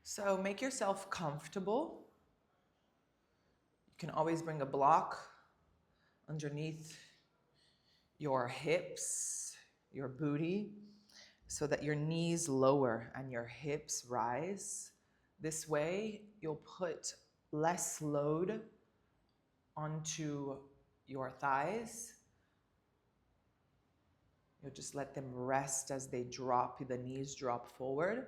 So make yourself comfortable. You can always bring a block underneath your hips, your booty, so that your knees lower and your hips rise. This way, you'll put less load onto your thighs. You'll just let them rest as they drop, the knees drop forward.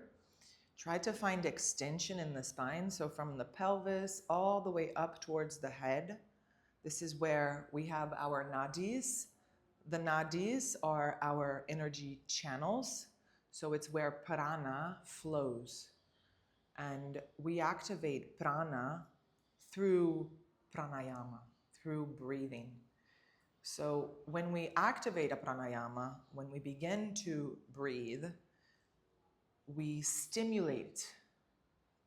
Try to find extension in the spine, so from the pelvis all the way up towards the head. This is where we have our nadis. The nadis are our energy channels, so it's where prana flows. And we activate prana through pranayama, through breathing. So when we activate a pranayama, when we begin to breathe, we stimulate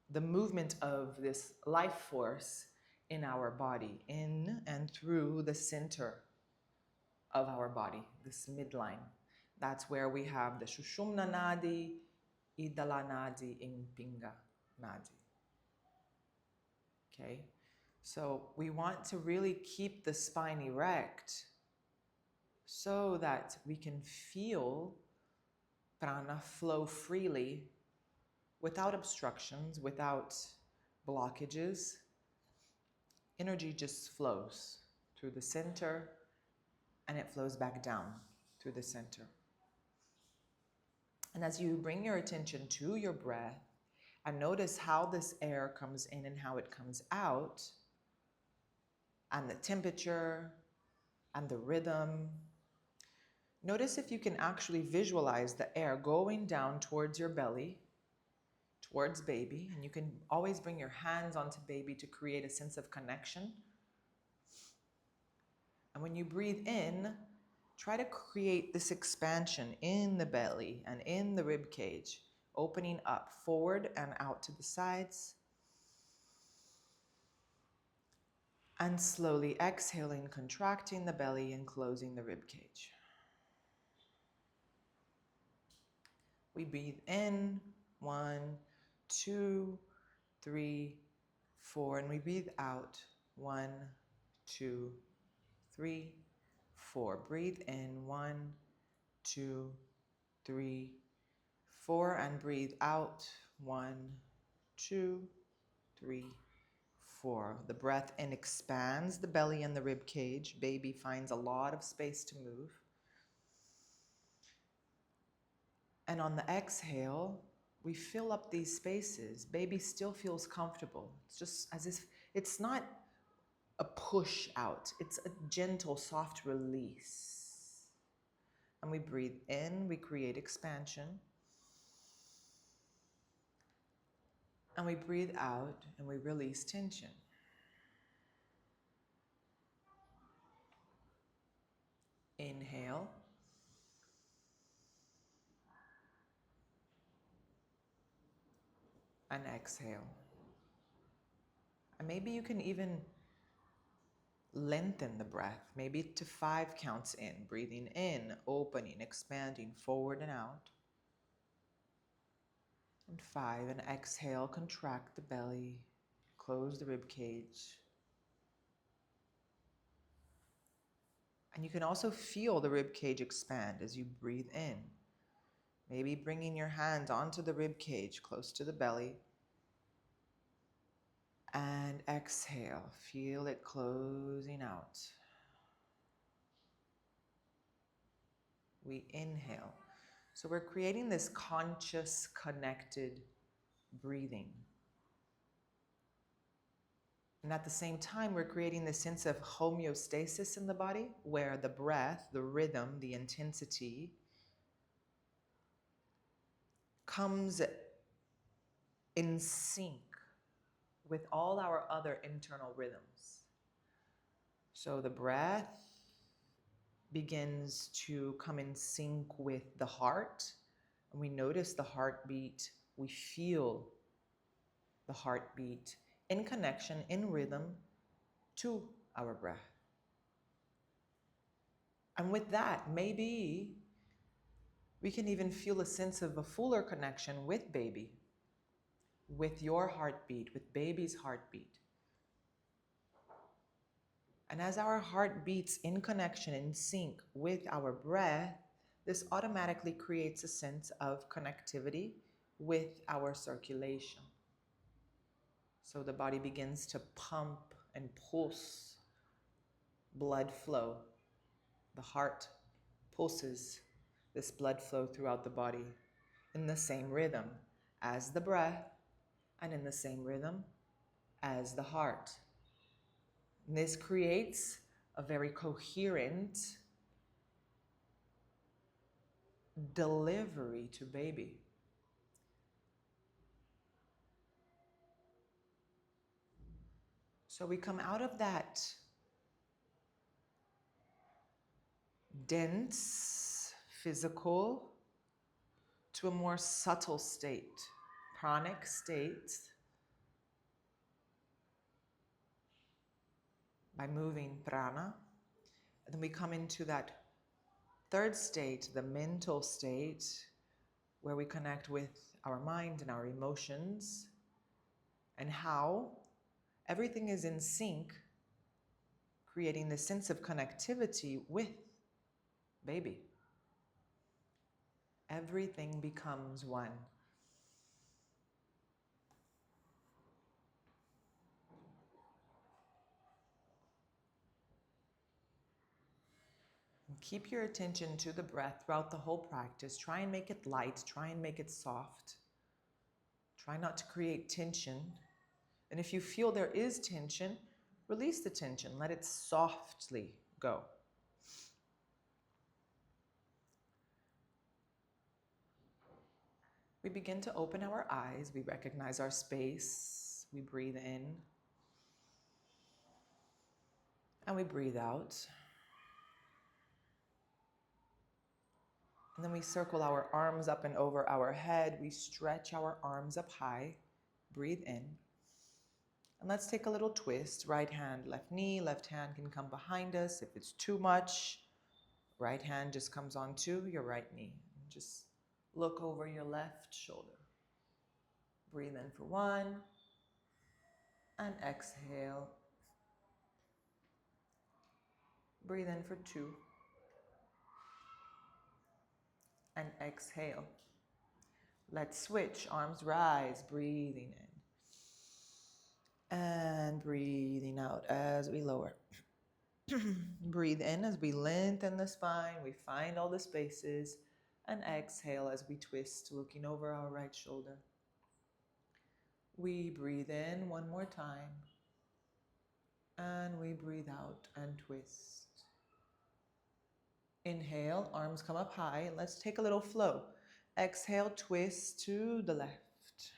the movement of this life force in our body, in and through the center of our body, this midline. That's where we have the Shushumna Nadi, Idala Nadi, Impinga Nadi. Okay, so we want to really keep the spine erect so that we can feel prana flow freely without obstructions, without blockages. Energy just flows through the center and it flows back down through the center. And as you bring your attention to your breath and notice how this air comes in and how it comes out, and the temperature and the rhythm, notice if you can actually visualize the air going down towards your belly, towards baby, and you can always bring your hands onto baby to create a sense of connection. And when you breathe in, try to create this expansion in the belly and in the rib cage, opening up forward and out to the sides. And slowly exhaling, contracting the belly and closing the rib cage. We breathe in, 1, 2, 3, 4, and we breathe out, 1, 2, 3, 4. Breathe in, 1, 2, 3, 4, and breathe out, 1, 2, 3, 4. The breath in expands the belly and the rib cage. Baby finds a lot of space to move. And on the exhale, we fill up these spaces. Baby still feels comfortable. It's just as if it's not a push out, it's a gentle, soft release. And we breathe in, we create expansion. And we breathe out and we release tension. Inhale. And exhale. And maybe you can even lengthen the breath, maybe to 5 counts in, breathing in, opening, expanding, forward and out. And 5, and exhale, contract the belly, close the rib cage. And you can also feel the rib cage expand as you breathe in. Maybe bringing your hand onto the rib cage, close to the belly. And exhale, feel it closing out. We inhale. So we're creating this conscious, connected breathing. And at the same time, we're creating this sense of homeostasis in the body, where the breath, the rhythm, the intensity comes in sync with all our other internal rhythms. So the breath begins to come in sync with the heart, and we notice the heartbeat, we feel the heartbeat in connection, in rhythm to our breath. And with that, maybe we can even feel a sense of a fuller connection with baby, with your heartbeat, with baby's heartbeat. And as our heart beats in connection, in sync with our breath, this automatically creates a sense of connectivity with our circulation. So the body begins to pump and pulse blood flow. The heart pulses this blood flow throughout the body in the same rhythm as the breath and in the same rhythm as the heart. And this creates a very coherent delivery to baby. So we come out of that dense physical to a more subtle state, pranic state, by moving prana. And then we come into that third state, the mental state, where we connect with our mind and our emotions, and how everything is in sync, creating this sense of connectivity with baby. Everything becomes one. And keep your attention to the breath throughout the whole practice. Try and make it light. Try and make it soft. Try not to create tension. And if you feel there is tension, release the tension. Let it softly go. We begin to open our eyes. We recognize our space. We breathe in. And we breathe out. And then we circle our arms up and over our head. We stretch our arms up high. Breathe in. And let's take a little twist. Right hand, left knee. Left hand can come behind us. If it's too much, right hand just comes onto your right knee. Just look over your left shoulder. Breathe in for 1. And exhale. Breathe in for 2. And exhale. Let's switch. Arms rise. Breathing in. And breathing out as we lower. Breathe in as we lengthen the spine. We find all the spaces. And exhale as we twist, looking over our right shoulder. We breathe in one more time. And we breathe out and twist. Inhale, arms come up high. Let's take a little flow. Exhale, twist to the left.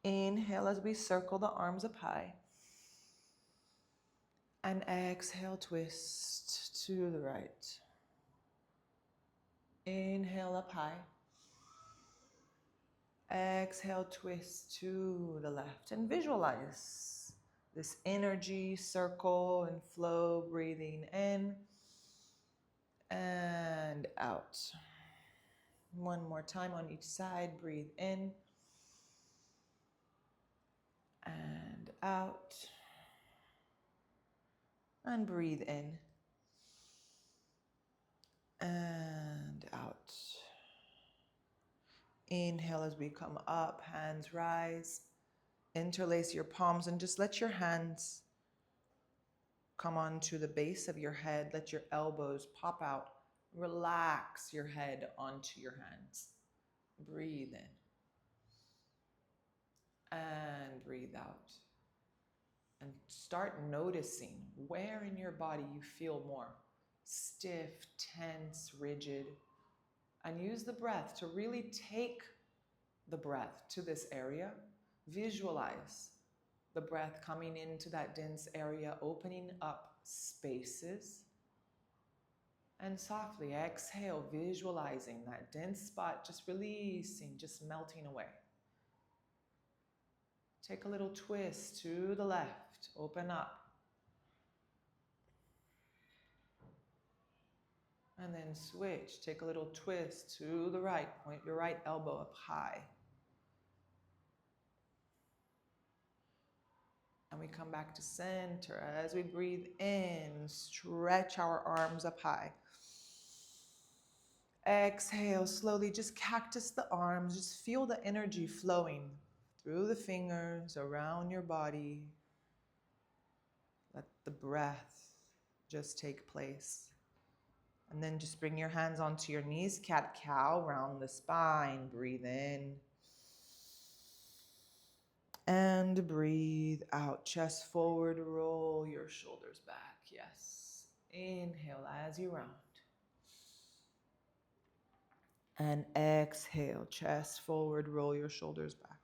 Inhale as we circle the arms up high. And exhale, twist to the right. Inhale up high. Exhale, twist to the left. And visualize this energy, circle and flow, breathing in and out. One more time on each side. Breathe in and out. And breathe in and out. Inhale as we come up, hands rise. Interlace your palms and just let your hands come onto the base of your head. Let your elbows pop out. Relax your head onto your hands. Breathe in and breathe out. And start noticing where in your body you feel more stiff, tense, rigid. And use the breath to really take the breath to this area. Visualize the breath coming into that dense area, opening up spaces. And softly exhale, visualizing that dense spot, just releasing, just melting away. Take a little twist to the left, open up. And then switch, take a little twist to the right, point your right elbow up high. come back to center. As we breathe in, stretch our arms up high. Exhale, slowly just cactus the arms. Just feel the energy flowing through the fingers, around your body. Let the breath just take place. And then just bring your hands onto your knees, cat-cow, round the spine. Breathe in. And breathe out. Chest forward, roll your shoulders back. Yes. Inhale as you round. And exhale, chest forward, roll your shoulders back.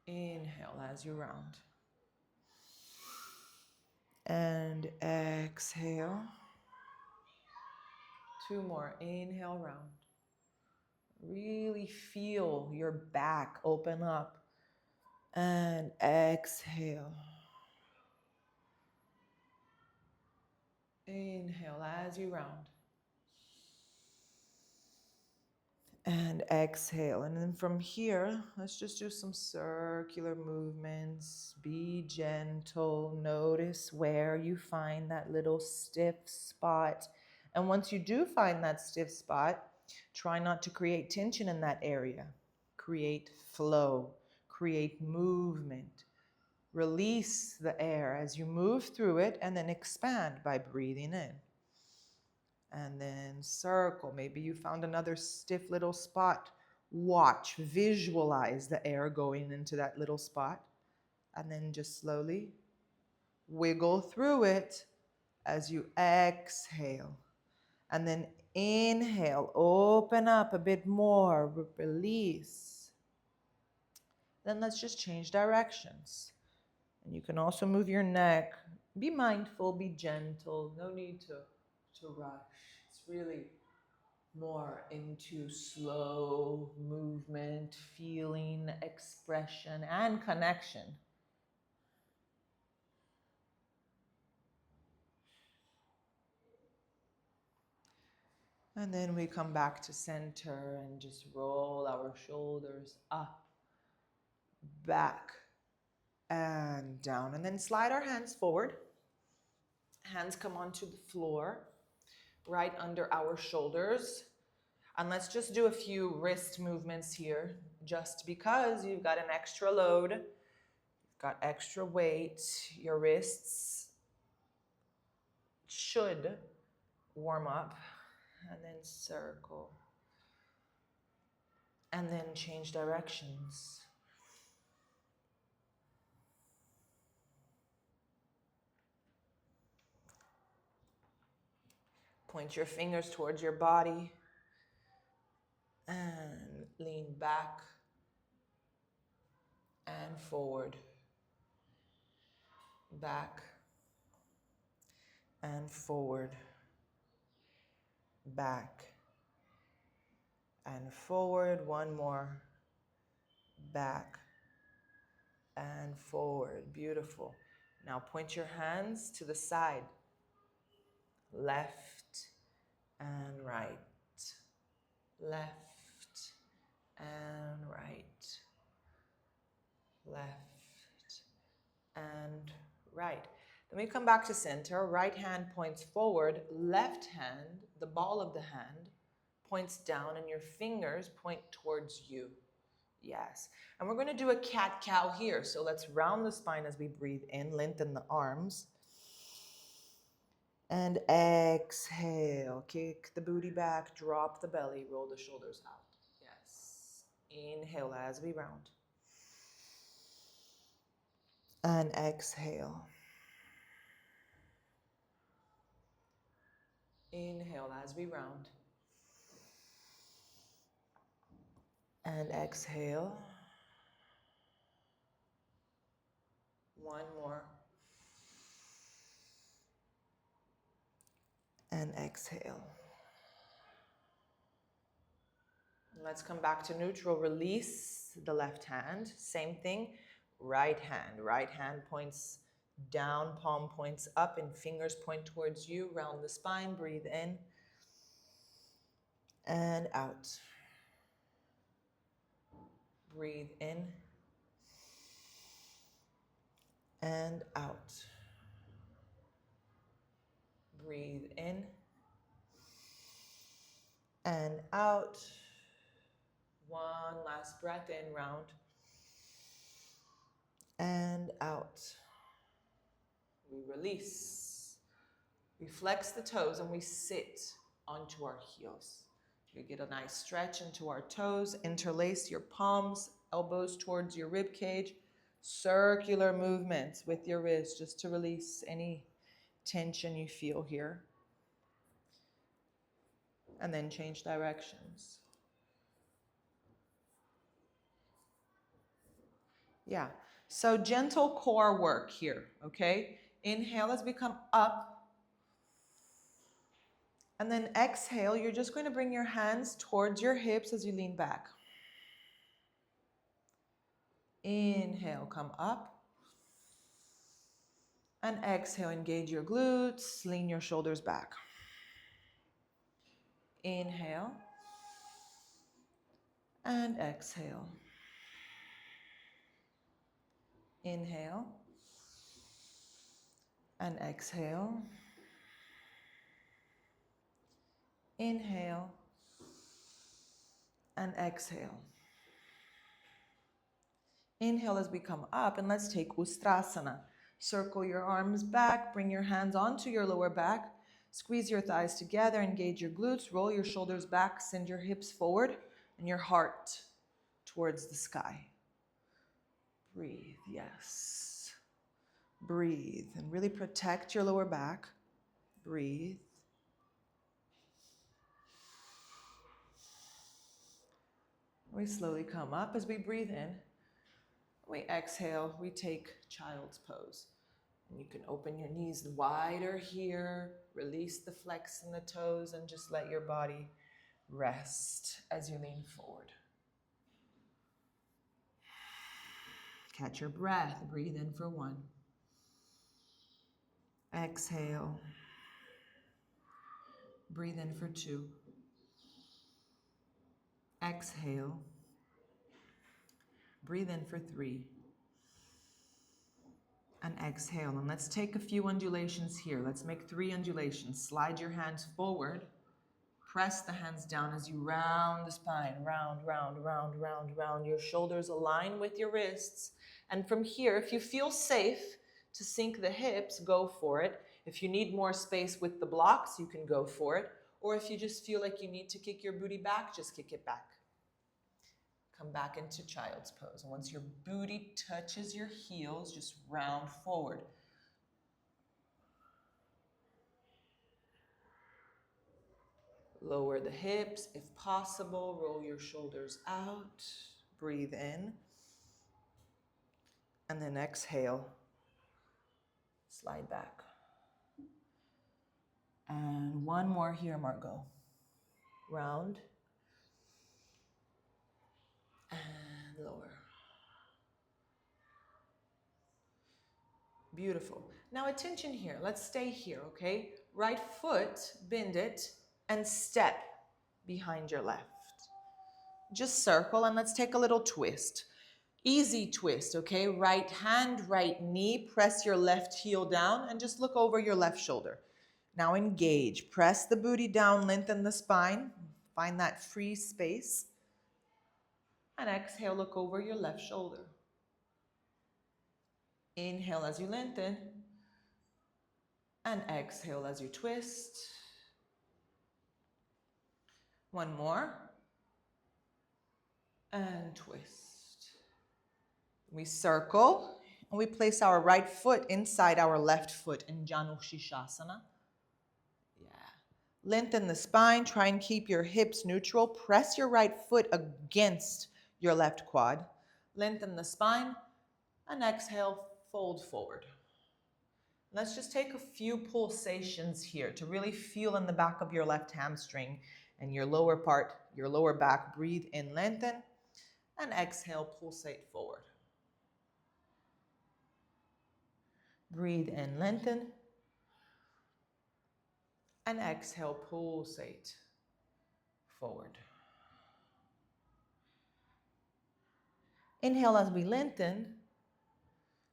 Inhale as you round. And exhale. 2 more. Inhale, round. Really feel your back open up. And exhale. Inhale as you round. And exhale. And then from here, let's just do some circular movements. Be gentle. Notice where you find that little stiff spot. And once you do find that stiff spot, try not to create tension in that area. Create flow. Create movement. Release the air as you move through it, and then expand by breathing in. And then circle. Maybe you found another stiff little spot. Watch, visualize the air going into that little spot. And then just slowly wiggle through it as you exhale. And then inhale, open up a bit more, release. Then let's just change directions. And you can also move your neck. Be mindful, be gentle. No need to rush. It's really more into slow movement, feeling, expression, and connection. And then we come back to center and just roll our shoulders up, back, and down. And then slide our hands forward. Hands come onto the floor, right under our shoulders. And let's just do a few wrist movements here, just because you've got an extra load, you've got extra weight, your wrists should warm up. And then circle. And then change directions. Point your fingers towards your body. And lean back and forward. Back and forward. Back and forward. One more. Back and forward. Beautiful. Now point your hands to the side. Left and right. Left and right. Left and right. Then we come back to center. Right hand points forward. Left hand, the ball of the hand, points down, and your fingers point towards you. Yes. And we're going to do a cat-cow here. So let's round the spine as we breathe in, lengthen the arms. And exhale. Kick the booty back, drop the belly, roll the shoulders out. Yes. Inhale as we round. And exhale. Inhale as we round. And exhale. One more. And exhale. Let's come back to neutral. Release the left hand. Same thing. Right hand. Right hand points down, palm points up, and fingers point towards you. Round the spine. Breathe in. And out. Breathe in. and out. Breathe in and out. One last breath in, round and out. We release. We flex the toes and we sit onto our heels. You get a nice stretch into our toes. Interlace your palms, elbows towards your rib cage. Circular movements with your wrist just to release any tension you feel here. And then change directions. Yeah. So gentle core work here, okay? Inhale as we come up. And then exhale, you're just going to bring your hands towards your hips as you lean back. Inhale, come up. And exhale, engage your glutes, lean your shoulders back. Inhale. And exhale. Inhale. And exhale. Inhale. And exhale. Inhale as we come up, and let's take Ustrasana. Circle your arms back, bring your hands onto your lower back, squeeze your thighs together, engage your glutes, roll your shoulders back, send your hips forward, and your heart towards the sky. Breathe, yes. Breathe, and really protect your lower back. Breathe. We slowly come up as we breathe in. We exhale, we take child's pose. And you can open your knees wider here, release the flex in the toes, and just let your body rest as you lean forward. Catch your breath, breathe in for 1. Exhale. Breathe in for 2. Exhale. Breathe in for 3. And exhale. And let's take a few undulations here. Let's make 3 undulations. Slide your hands forward. Press the hands down as you round the spine. Round, round, round, round, round. Your shoulders align with your wrists. And from here, if you feel safe to sink the hips, go for it. If you need more space with the blocks, you can go for it. Or if you just feel like you need to kick your booty back, just kick it back. Come back into child's pose. And once your booty touches your heels, just round forward. Lower the hips if possible. Roll your shoulders out. Breathe in. And then exhale. Slide back. And 1 more here, Margot. Round. And lower. Beautiful. Now attention here. Let's stay here, okay? Right foot, bend it, and step behind your left. Just circle, and let's take a little twist. Easy twist, okay? Right hand, right knee, press your left heel down, and just look over your left shoulder. Now engage. Press the booty down, lengthen the spine. Find that free space. And exhale, look over your left shoulder. Inhale as you lengthen. And exhale as you twist. 1 more. And twist. We circle, and we place our right foot inside our left foot in Janu Shishasana. Lengthen the spine. Try and keep your hips neutral. Press your right foot against your left quad. Lengthen the spine. And exhale, fold forward. Let's just take a few pulsations here to really feel in the back of your left hamstring and your lower part, your lower back. Breathe in, lengthen. And exhale, pulsate forward. Breathe in, lengthen. And exhale, pulsate forward. Inhale as we lengthen.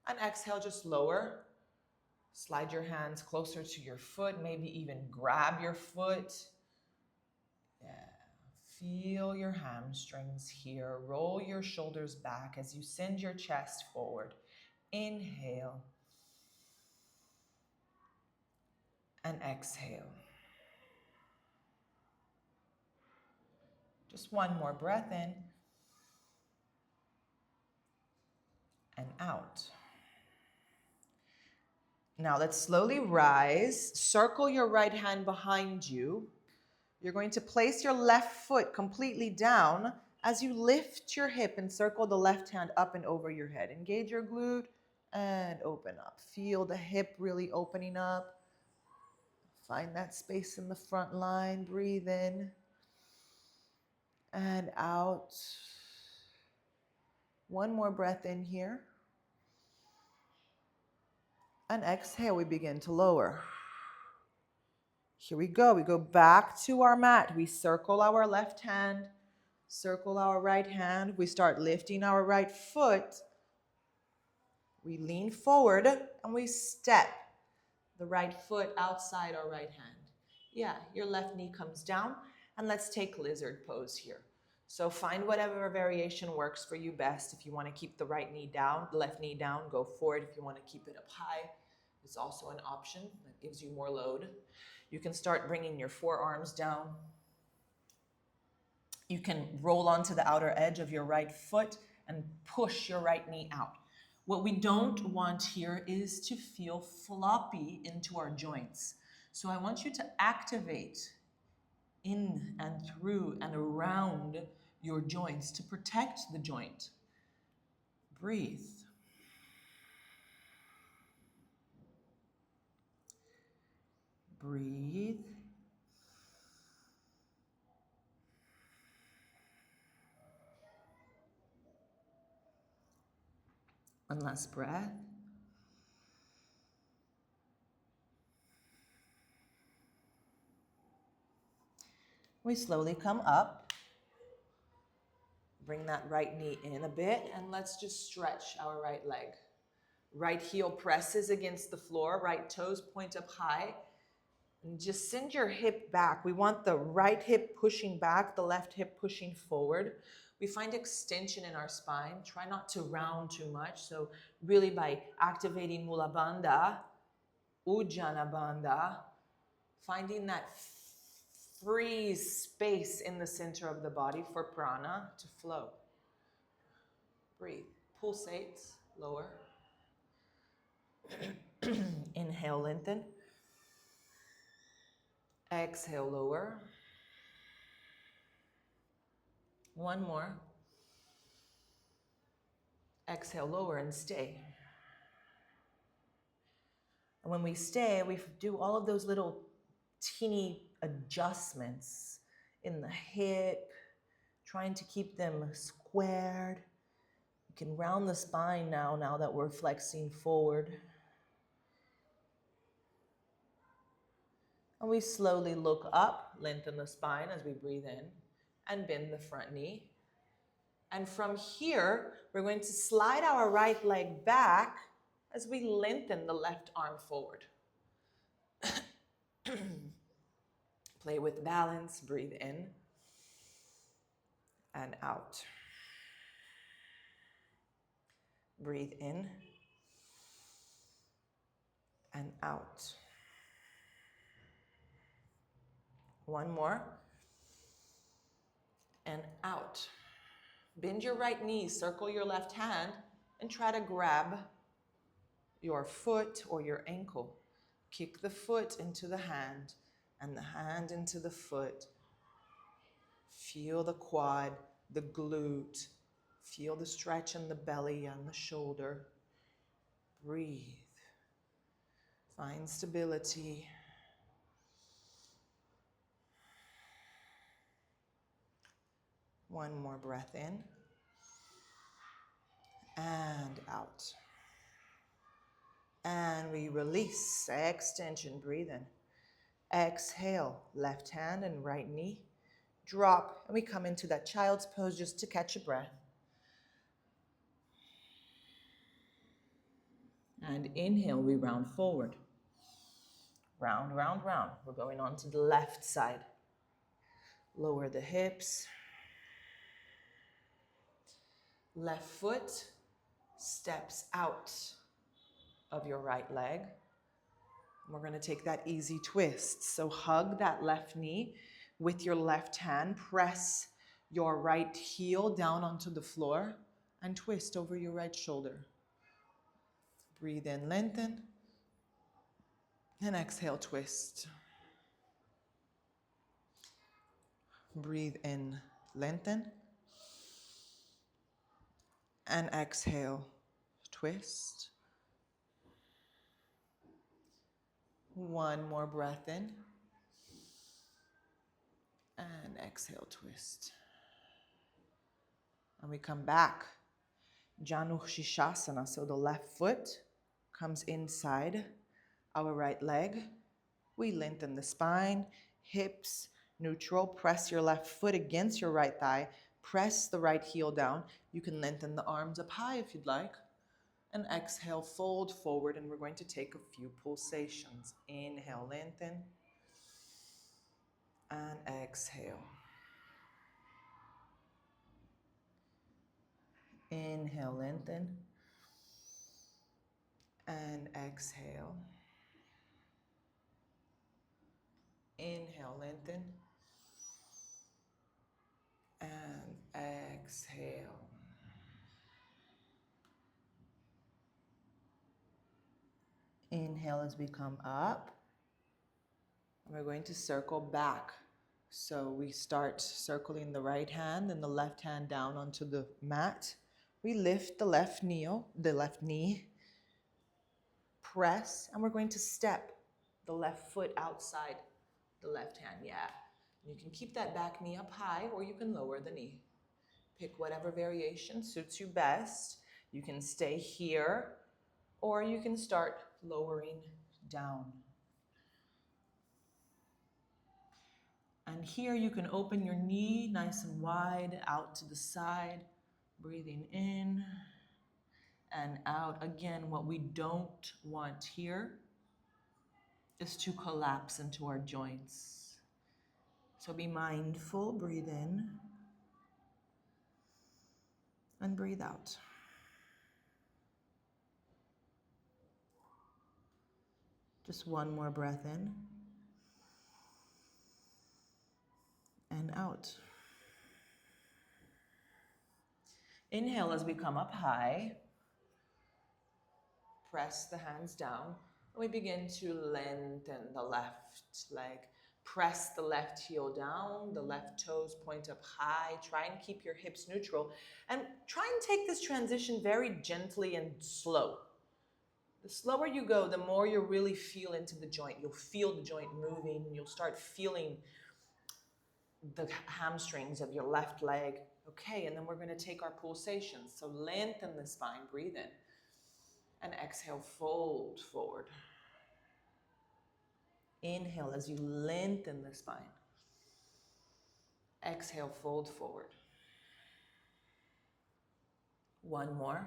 And exhale, just lower. Slide your hands closer to your foot, maybe even grab your foot. Yeah. Feel your hamstrings here. Roll your shoulders back as you send your chest forward. Inhale and exhale. Just one more breath in and out. Now let's slowly rise. Circle your right hand behind you. You're going to place your left foot completely down as you lift your hip and circle the left hand up and over your head. Engage your glute and open up. Feel the hip really opening up. Find that space in the front line. Breathe in and out. One more breath in here. And exhale, we begin to lower. Here we go. We go back to our mat. We circle our left hand, circle our right hand. We start lifting our right foot. We lean forward and we step the right foot outside our right hand. Yeah, your left knee comes down, and let's take lizard pose here. So find whatever variation works for you best. If you want to keep the right knee down, the left knee down, go for it. If you want to keep it up high, it's also an option that gives you more load. You can start bringing your forearms down. You can roll onto the outer edge of your right foot and push your right knee out. What we don't want here is to feel floppy into our joints. So I want you to activate in and through and around your joints to protect the joint. Breathe. Breathe. One last breath. We slowly come up. Bring that right knee in a bit, and let's just stretch our right leg. Right heel presses against the floor, right toes point up high. And just send your hip back. We want the right hip pushing back, the left hip pushing forward. We find extension in our spine. Try not to round too much. So really by activating Mula Bandha, Ujjana Bandha, finding that free space in the center of the body for prana to flow. Breathe. Pulsates, lower. Inhale, lengthen. Exhale, lower. One more. Exhale, lower, and stay. And when we stay, we do all of those little teeny adjustments in the hip, trying to keep them squared. You can round the spine now that we're flexing forward. And we slowly look up, lengthen the spine as we breathe in, and bend the front knee. And from here, we're going to slide our right leg back as we lengthen the left arm forward. Play with balance, breathe in and out. Breathe in and out. One more. And out. Bend your right knee, circle your left hand, and try to grab your foot or your ankle. Kick the foot into the hand and the hand into the foot. Feel the quad, the glute. Feel the stretch in the belly and the shoulder. Breathe. Find stability. One more breath in and out. And we release, extension, breathe in. Exhale, left hand and right knee. Drop, and we come into that child's pose just to catch a breath. And inhale, we round forward. Round, round, round. We're going on to the left side. Lower the hips. Left foot steps out of your right leg. We're going to take that easy twist. So hug that left knee with your left hand. Press your right heel down onto the floor and twist over your right shoulder. Breathe in, lengthen. And exhale, twist. Breathe in, lengthen. And exhale, twist. One more breath in. And exhale, twist. And we come back. Janu Shishasana. So the left foot comes inside our right leg. We lengthen the spine, hips neutral. Press your left foot against your right thigh. Press the right heel down. You can lengthen the arms up high if you'd like. And exhale, fold forward. And we're going to take a few pulsations. Inhale, lengthen. And exhale. Inhale, lengthen. And exhale. Inhale, lengthen. And exhale. Inhale as we come up. We're going to circle back. So we start circling the right hand and the left hand down onto the mat. We lift the left knee, press, and we're going to step the left foot outside the left hand. Yeah. You can keep that back knee up high or you can lower the knee. Pick whatever variation suits you best. You can stay here or you can start lowering down. And here you can open your knee nice and wide out to the side, breathing in and out. Again, what we don't want here is to collapse into our joints. So be mindful, breathe in and breathe out. Just one more breath in and out. Inhale as we come up high. Press the hands down. And we begin to lengthen the left leg. Press the left heel down. The left toes point up high. Try and keep your hips neutral. And try and take this transition very gently and slow. The slower you go, the more you'll really feel into the joint. You'll feel the joint moving. You'll start feeling the hamstrings of your left leg. Okay, and then we're going to take our pulsations. So lengthen the spine, breathe in. And exhale, fold forward. Inhale as you lengthen the spine. Exhale, fold forward. One more.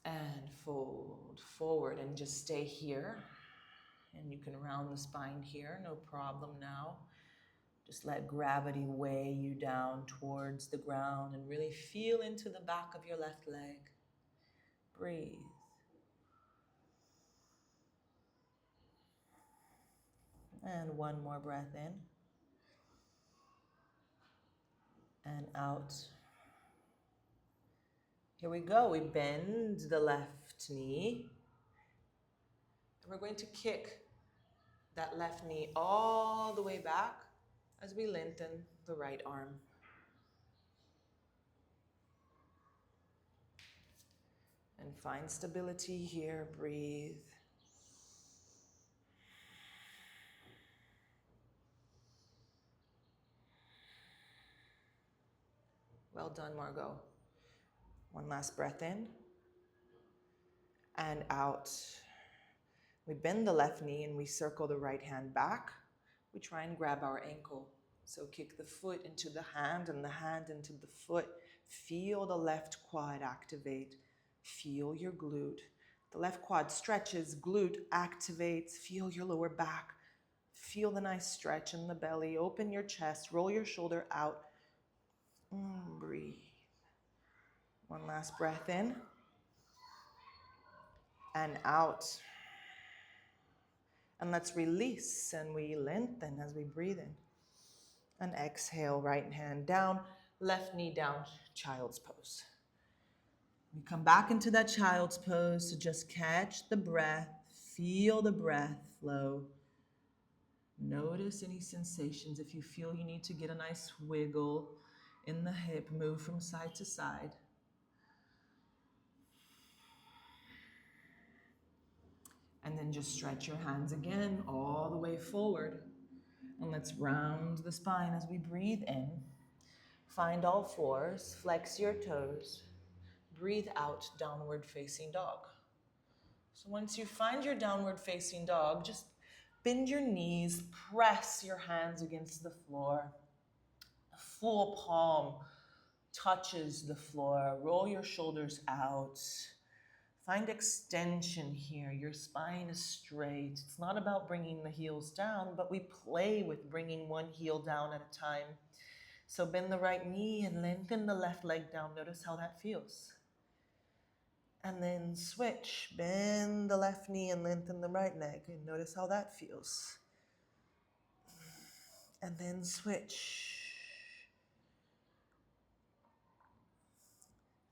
And fold forward and just stay here. And you can round the spine here, no problem now. Just let gravity weigh you down towards the ground and really feel into the back of your left leg. Breathe. And one more breath in. And out. Here we go. We bend the left knee. And we're going to kick that left knee all the way back as we lengthen the right arm. And find stability here. Breathe. Well done, Margot. One last breath in and out. We bend the left knee and we circle the right hand back. We try and grab our ankle. So kick the foot into the hand and the hand into the foot. Feel the left quad activate. Feel your glute. The left quad stretches, glute activates. Feel your lower back. Feel the nice stretch in the belly. Open your chest, roll your shoulder out. Breathe. One last breath in and out. And let's release and we lengthen as we breathe in. And exhale, right hand down, left knee down, child's pose. We come back into that child's pose, so just catch the breath, feel the breath flow. Notice any sensations. If you feel you need to get a nice wiggle in the hip, move from side to side. And then just stretch your hands again all the way forward. And let's round the spine as we breathe in. Find all fours, flex your toes. Breathe out, downward facing dog. So once you find your downward facing dog, just bend your knees, press your hands against the floor. The full palm touches the floor. Roll your shoulders out. Find extension here. Your spine is straight. It's not about bringing the heels down, but we play with bringing one heel down at a time. So bend the right knee and lengthen the left leg down. Notice how that feels. And then switch. Bend the left knee and lengthen the right leg. And notice how that feels. And then switch.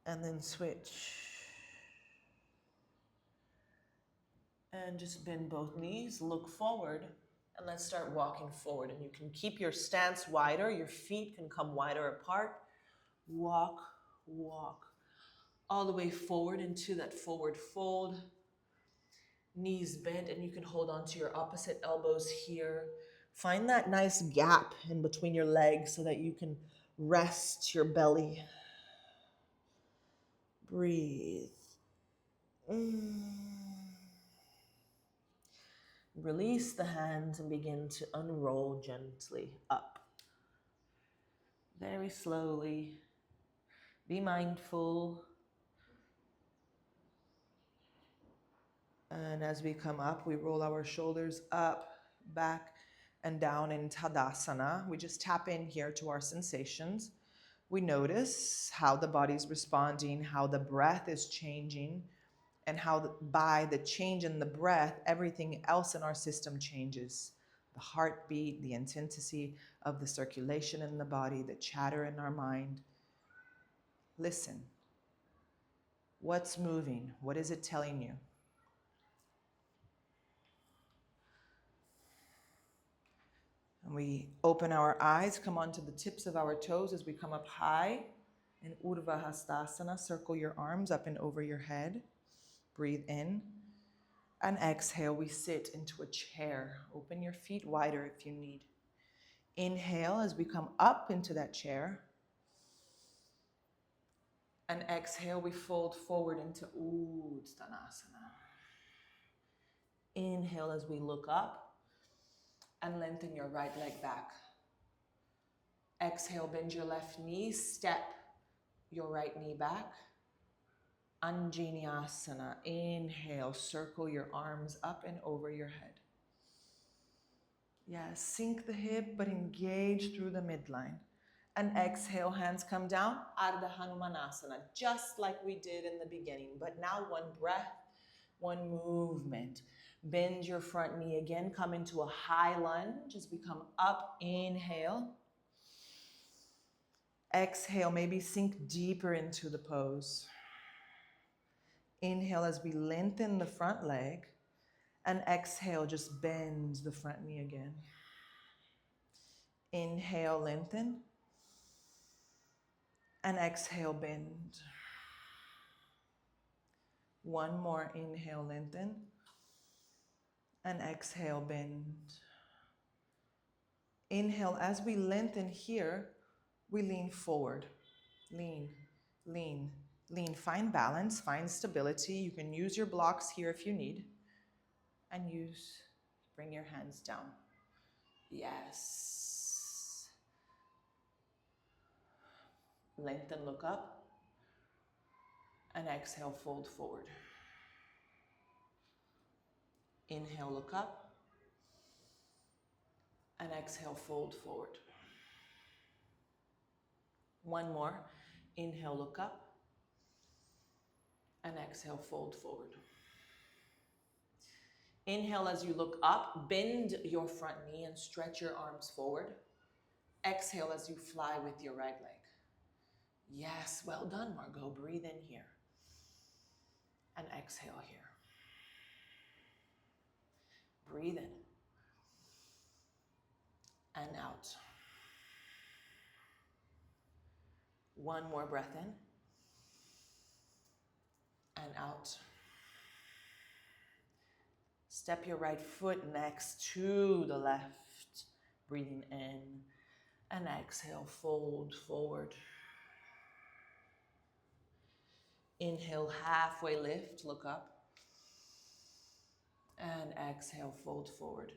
And then switch. And just bend both knees, look forward, and let's start walking forward. And you can keep your stance wider, your feet can come wider apart. Walk, walk, all the way forward into that forward fold. Knees bent, and you can hold on to your opposite elbows here. Find that nice gap in between your legs so that you can rest your belly. Breathe. Release the hands and begin to unroll gently up. Very slowly. Be mindful. And as we come up, we roll our shoulders up, back, and down in Tadasana. We just tap in here to our sensations. We notice how the body's responding, how the breath is changing, and how by the change in the breath, everything else in our system changes. The heartbeat, the intensity of the circulation in the body, the chatter in our mind. Listen. What's moving? What is it telling you? And we open our eyes, come onto the tips of our toes as we come up high in Urdhva Hastasana. Circle your arms up and over your head. Breathe in. And exhale, we sit into a chair. Open your feet wider if you need. Inhale as we come up into that chair. And exhale, we fold forward into Uttanasana. Inhale as we look up and lengthen your right leg back. Exhale, bend your left knee, step your right knee back. Anjaneyasana. Inhale, circle your arms up and over your head. Yes, sink the hip, but engage through the midline. And exhale, hands come down, Ardha Hanumanasana, just like we did in the beginning. But now one breath, one movement. Bend your front knee again, come into a high lunge as we come up, inhale. Exhale, maybe sink deeper into the pose. Inhale as we lengthen the front leg. And exhale, just bend the front knee again. Inhale, lengthen. And exhale, bend. One more, inhale, lengthen. And exhale, bend. Inhale, as we lengthen here, we lean forward. Lean, lean, lean. Find balance, find stability. You can use your blocks here if you need. And bring your hands down. Yes. Lengthen, look up. And exhale, fold forward. Inhale, look up. And exhale, fold forward. One more. Inhale, look up. And exhale, fold forward. Inhale as you look up, bend your front knee and stretch your arms forward. Exhale as you fly with your right leg. Yes, well done, Margot. Breathe in here. And exhale here. Breathe in. And out. One more breath in. And out. Step your right foot next to the left. Breathing in. And exhale, fold forward. Inhale, halfway lift, look up. And exhale, fold forward.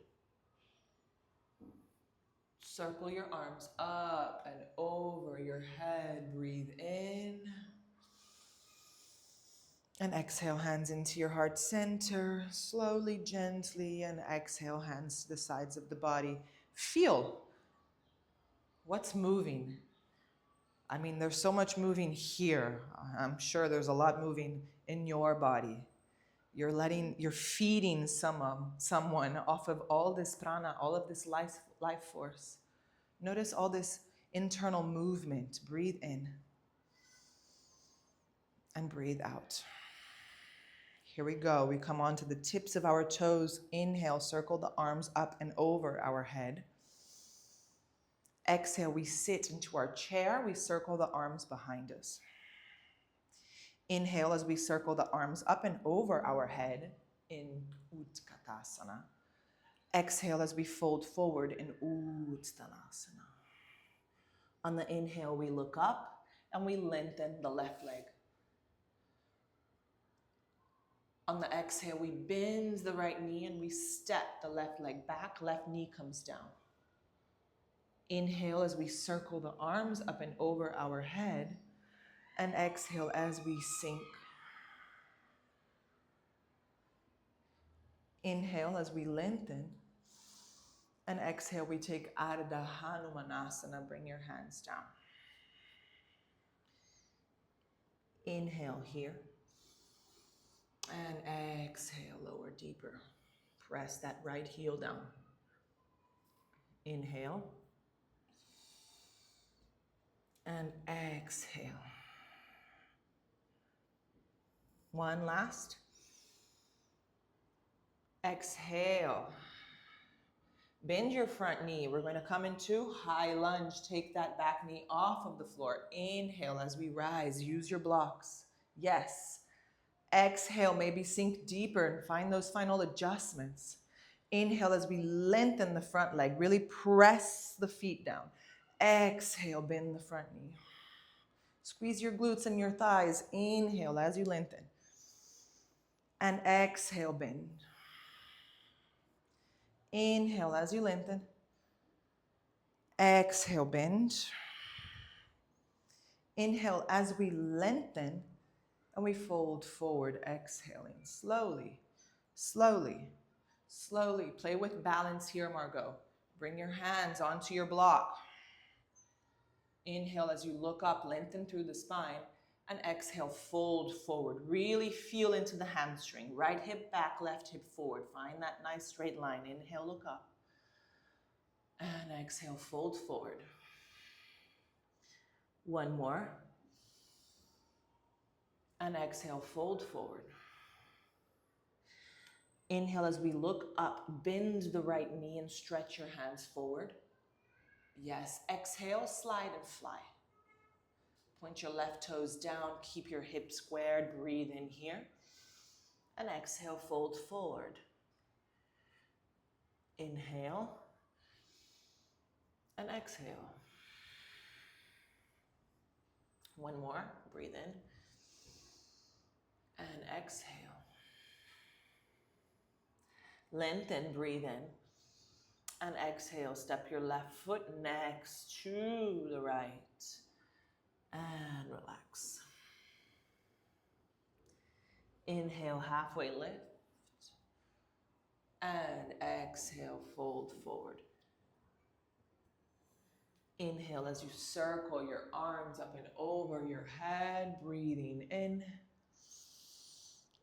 Circle your arms up and over your head. Breathe in. And exhale, hands into your heart center. Slowly, gently, and exhale, hands to the sides of the body. Feel what's moving. I mean, there's so much moving here. I'm sure there's a lot moving in your body. You're feeding someone off of all this prana, all of this life force. Notice all this internal movement. Breathe in and breathe out. Here we go. We come onto the tips of our toes. Inhale, circle the arms up and over our head. Exhale, we sit into our chair. We circle the arms behind us. Inhale as we circle the arms up and over our head in Utkatasana. Exhale as we fold forward in Uttanasana. On the inhale, we look up and we lengthen the left leg. On the exhale, we bend the right knee and we step the left leg back, left knee comes down. Inhale as we circle the arms up and over our head, and exhale as we sink. Inhale as we lengthen, and exhale, we take Ardha Hanumanasana, bring your hands down. Inhale here, and exhale, lower deeper. Press that right heel down. Inhale, and exhale. One last. Exhale. Bend your front knee. We're going to come into high lunge. Take that back knee off of the floor. Inhale as we rise. Use your blocks. Yes. Exhale. Maybe sink deeper and find those final adjustments. Inhale as we lengthen the front leg. Really press the feet down. Exhale. Bend the front knee. Squeeze your glutes and your thighs. Inhale as you lengthen. And exhale. Bend. Inhale as you lengthen. Exhale, bend. Inhale as we lengthen and we fold forward, exhaling. Slowly, slowly, slowly. Play with balance here, Margot. Bring your hands onto your block. Inhale as you look up, lengthen through the spine, and exhale, fold forward. Really feel into the hamstring. Right hip back, left hip forward. Find that nice straight line. Inhale, look up. And exhale, fold forward. One more. And exhale, fold forward. Inhale as we look up, bend the right knee and stretch your hands forward. Yes, exhale, slide and fly. Point your left toes down, keep your hips squared, breathe in here. And exhale, fold forward. Inhale. And exhale. One more, breathe in. And exhale. Lengthen, breathe in. And exhale, step your left foot next to the right. And relax. Inhale, halfway lift. And exhale, fold forward. Inhale as you circle your arms up and over your head, breathing in.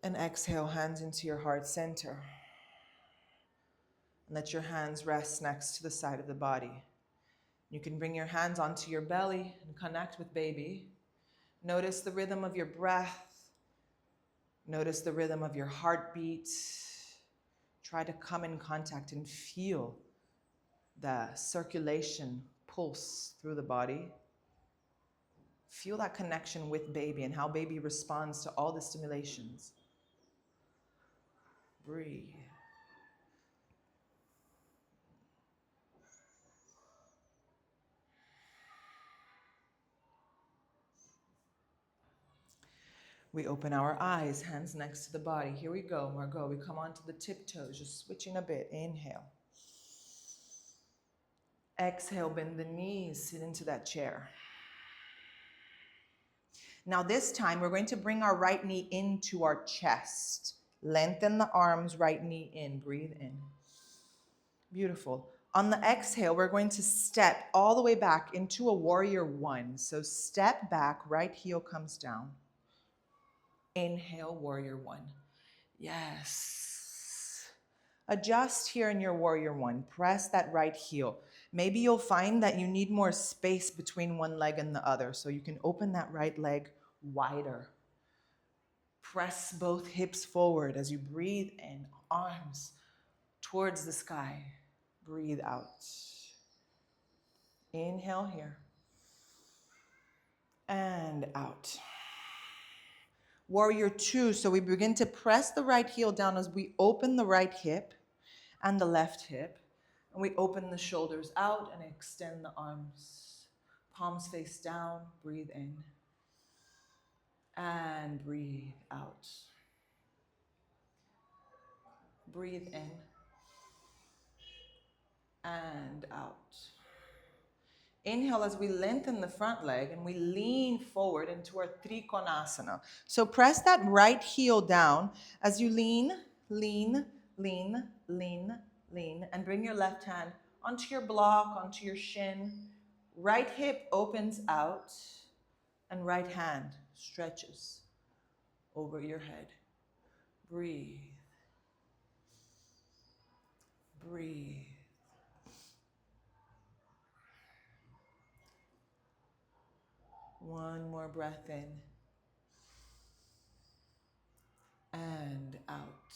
And exhale, hands into your heart center. And let your hands rest next to the side of the body. You can bring your hands onto your belly and connect with baby. Notice the rhythm of your breath. Notice the rhythm of your heartbeat. Try to come in contact and feel the circulation pulse through the body. Feel that connection with baby and how baby responds to all the stimulations. Breathe. We open our eyes, hands next to the body. Here we go, Margot. We come onto the tiptoes, just switching a bit. Inhale. Exhale, bend the knees, sit into that chair. Now this time, we're going to bring our right knee into our chest. Lengthen the arms, right knee in. Breathe in. Beautiful. On the exhale, we're going to step all the way back into a warrior one. So step back, right heel comes down. Inhale, warrior one. Yes. Adjust here in your warrior one. Press that right heel. Maybe you'll find that you need more space between one leg and the other, so you can open that right leg wider. Press both hips forward as you breathe in, arms towards the sky. Breathe out. Inhale here. And out. Warrior two, so we begin to press the right heel down as we open the right hip and the left hip. And we open the shoulders out and extend the arms. Palms face down, breathe in. And breathe out. Breathe in. And out. Inhale as we lengthen the front leg and we lean forward into our Trikonasana. So press that right heel down as you lean, lean, lean, lean, lean, and bring your left hand onto your block, onto your shin. Right hip opens out and right hand stretches over your head. Breathe. Breathe. One more breath in and out.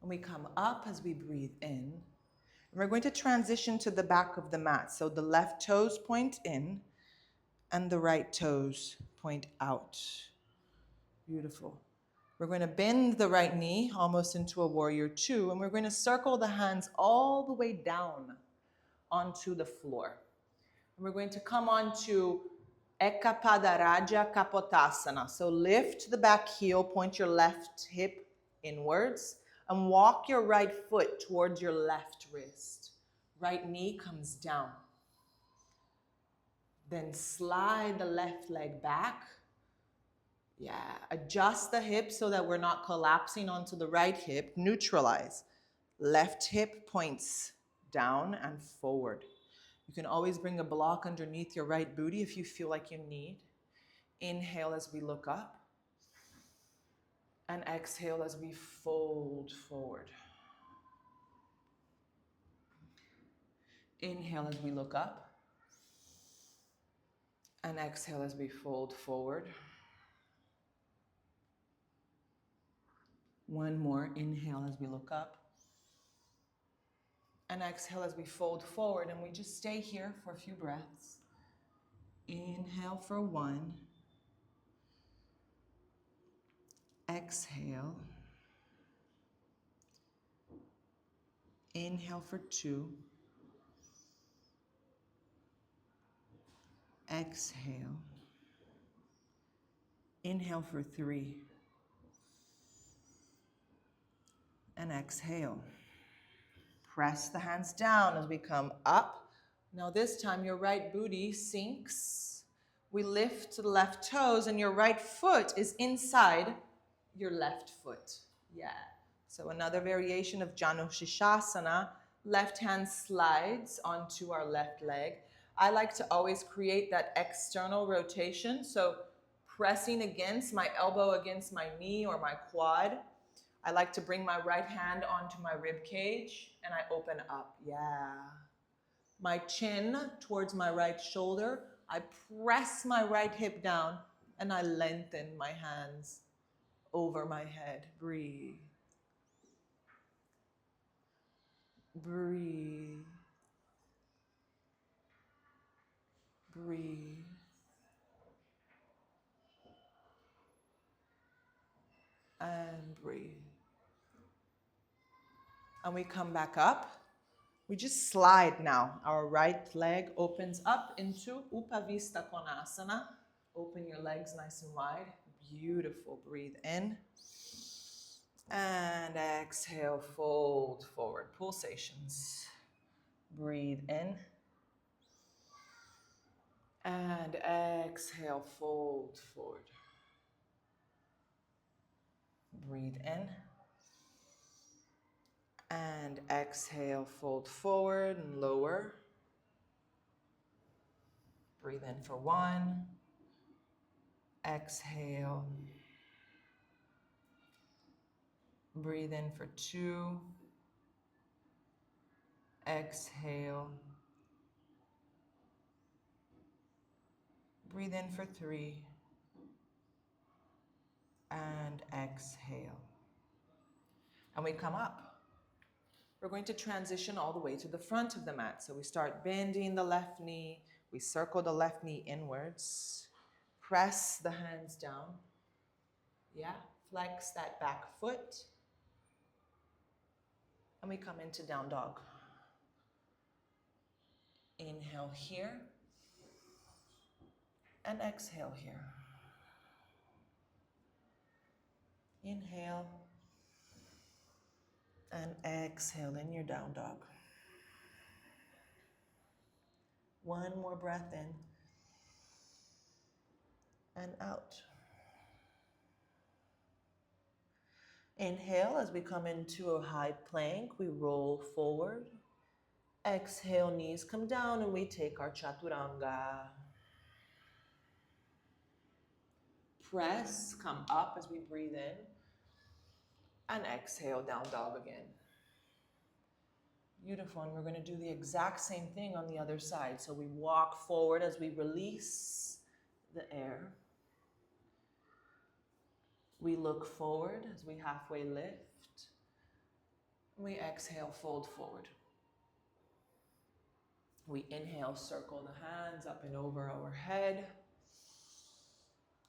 And we come up as we breathe in. And we're going to transition to the back of the mat. So the left toes point in and the right toes point out. Beautiful. We're going to bend the right knee almost into a warrior two, and we're going to circle the hands all the way down onto the floor. And we're going to come on to Ekapadaraja Kapotasana. So lift the back heel, point your left hip inwards, and walk your right foot towards your left wrist. Right knee comes down. Then slide the left leg back. Yeah, adjust the hip so that we're not collapsing onto the right hip. Neutralize. Left hip points down and forward. You can always bring a block underneath your right booty if you feel like you need. Inhale as we look up. And exhale as we fold forward. Inhale as we look up. And exhale as we fold forward. One more. Inhale as we look up. And exhale as we fold forward. And we just stay here for a few breaths. Inhale for one. Exhale. Inhale for two. Exhale. Inhale for three. And exhale. Press the hands down as we come up. Now this time your right booty sinks We lift the left toes and your right foot is inside your left foot. Yeah. So another variation of Janu Shishasana. Left hand slides onto our left leg. I like to always create that external rotation. So pressing against my elbow against my knee or my quad. I like to bring my right hand onto my rib cage and I open up. Yeah. My chin towards my right shoulder. I press my right hip down and I lengthen my hands over my head. Breathe. Breathe. Breathe. And breathe. And we come back up. We just slide now. Our right leg opens up into Upavista Konasana. Open your legs nice and wide. Beautiful. Breathe in. And exhale, fold forward. Pulsations. Breathe in. And exhale, fold forward. Breathe in. And exhale, fold forward and lower. Breathe in for 1. Exhale. Breathe in for 2. Exhale. Breathe in for 3. And exhale. And we come up. We're going to transition all the way to the front of the mat. So we start bending the left knee. We circle the left knee inwards. Press the hands down. Yeah, flex that back foot. And we come into down dog. Inhale here. And exhale here. Inhale. And exhale in your down dog. One more breath in. And out. Inhale as we come into a high plank. We roll forward. Exhale, knees come down and we take our chaturanga. Press, come up as we breathe in. And exhale, down dog again. Beautiful, and we're going to do the exact same thing on the other side. So we walk forward as we release the air. We look forward as we halfway lift. We exhale, fold forward. We inhale, circle the hands up and over our head.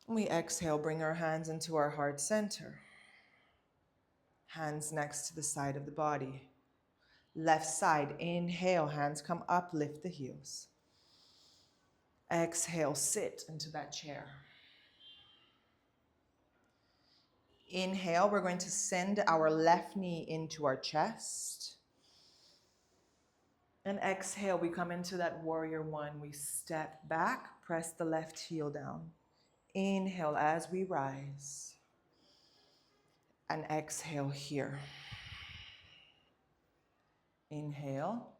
We exhale, bring our hands into our heart center. Hands next to the side of the body. Left side, inhale, hands come up, lift the heels. Exhale, sit into that chair. Inhale, we're going to send our left knee into our chest. And exhale, we come into that warrior one. We step back, press the left heel down. Inhale as we rise. And exhale here. Inhale.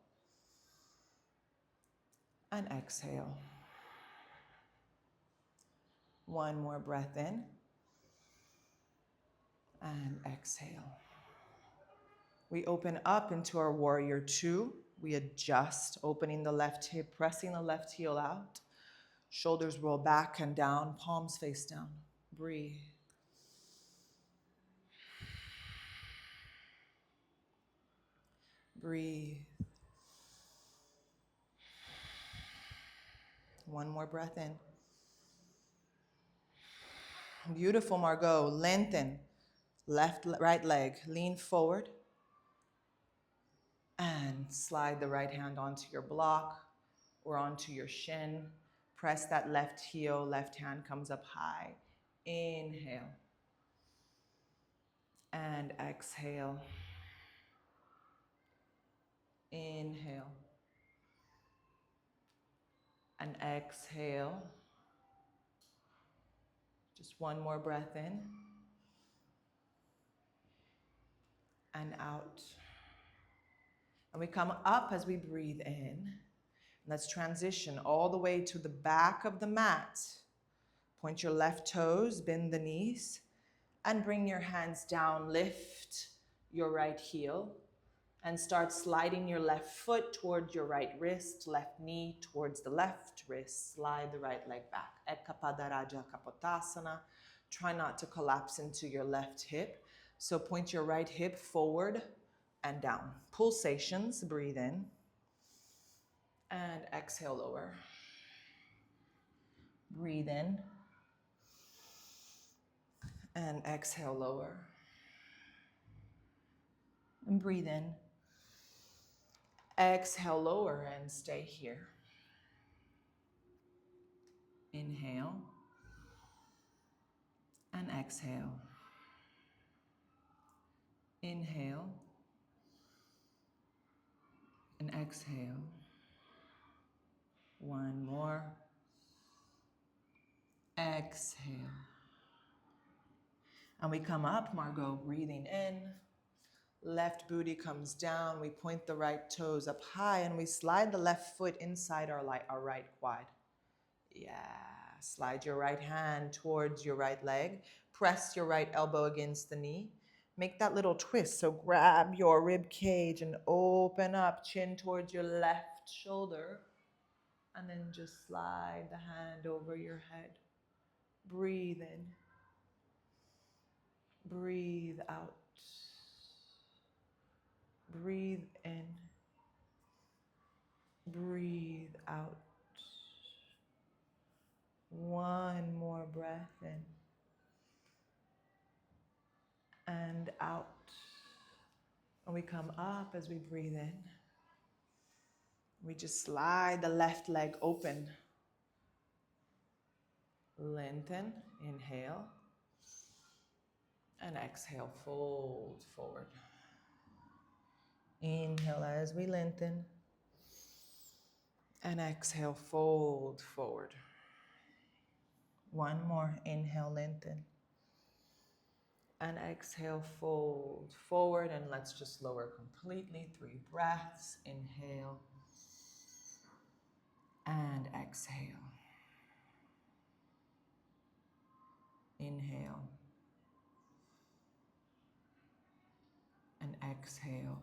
And exhale. One more breath in. And exhale. We open up into our warrior two. We adjust, opening the left hip, pressing the left heel out. Shoulders roll back and down, palms face down. Breathe. Breathe. One more breath in. Beautiful, Margot. Lengthen. Right leg. Lean forward. And slide the right hand onto your block or onto your shin. Press that left heel. Left hand comes up high. Inhale. And exhale. Inhale. And exhale. Just one more breath in and out. And we come up as we breathe in. Let's transition all the way to the back of the mat. Point your left toes, bend the knees, and bring your hands down. Lift your right heel and start sliding your left foot towards your right wrist, left knee towards the left wrist. Slide the right leg back. Ekapadaraja Kapotasana. Try not to collapse into your left hip. So point your right hip forward and down. Pulsations, breathe in. And exhale, lower. Breathe in. And exhale, lower. And breathe in. Exhale, lower, and stay here. Inhale. And exhale. Inhale. And exhale. One more. Exhale. And we come up, Margot, breathing in. Left booty comes down. We point the right toes up high and we slide the left foot inside our right quad. Yeah. Slide your right hand towards your right leg. Press your right elbow against the knee. Make that little twist. So grab your rib cage and open up, chin towards your left shoulder. And then just slide the hand over your head. Breathe in. Breathe out. Breathe in. Breathe out. One more breath in. And out. And we come up as we breathe in. We just slide the left leg open. Lengthen. Inhale. And exhale. Fold forward. Inhale as we lengthen. And exhale. Fold forward. One more. Inhale. Lengthen. And exhale. Fold forward. And let's just lower completely. 3 breaths. Inhale. And exhale. Inhale. And exhale.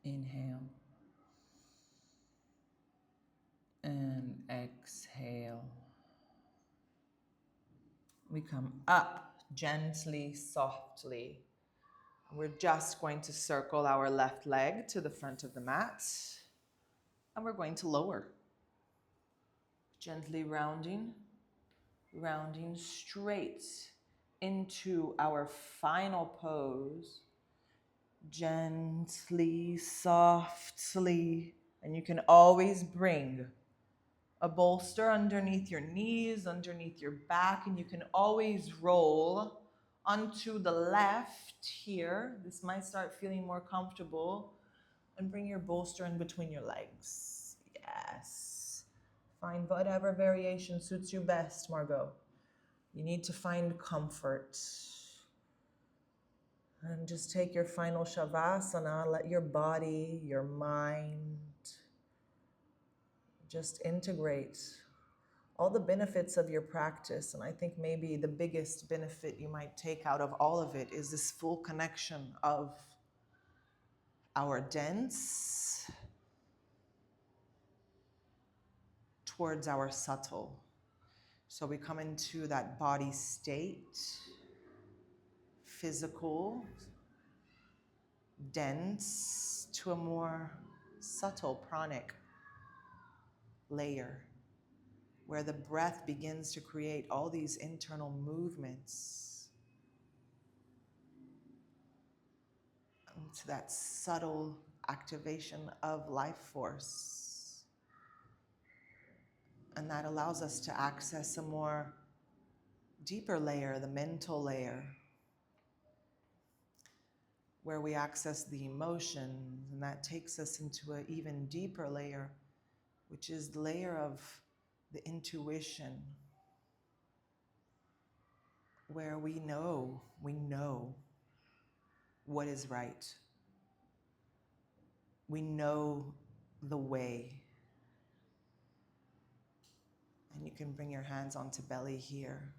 Inhale. And exhale. We come up gently, softly. We're just going to circle our left leg to the front of the mat. And we're going to lower. Gently rounding straight into our final pose. Gently, softly, and you can always bring a bolster underneath your knees, underneath your back, and you can always roll onto the left here. This might start feeling more comfortable, and bring your bolster in between your legs. Yes. Find whatever variation suits you best, Margot. You need to find comfort. And just take your final Shavasana. Let your body, your mind just integrate all the benefits of your practice. And I think maybe the biggest benefit you might take out of all of it is this full connection of our dense towards our subtle. So we come into that body state, physical, dense, to a more subtle pranic layer, where the breath begins to create all these internal movements to that subtle activation of life force. And that allows us to access a more deeper layer, the mental layer, where we access the emotions, and that takes us into an even deeper layer, which is the layer of the intuition, where we know what is right. We know the way. And you can bring your hands onto belly here.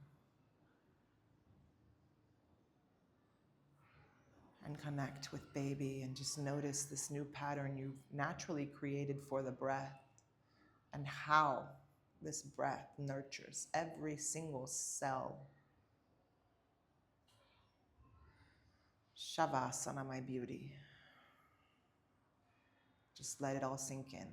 And connect with baby and just notice this new pattern you've naturally created for the breath and how this breath nurtures every single cell. Shavasana, my beauty. Just let it all sink in.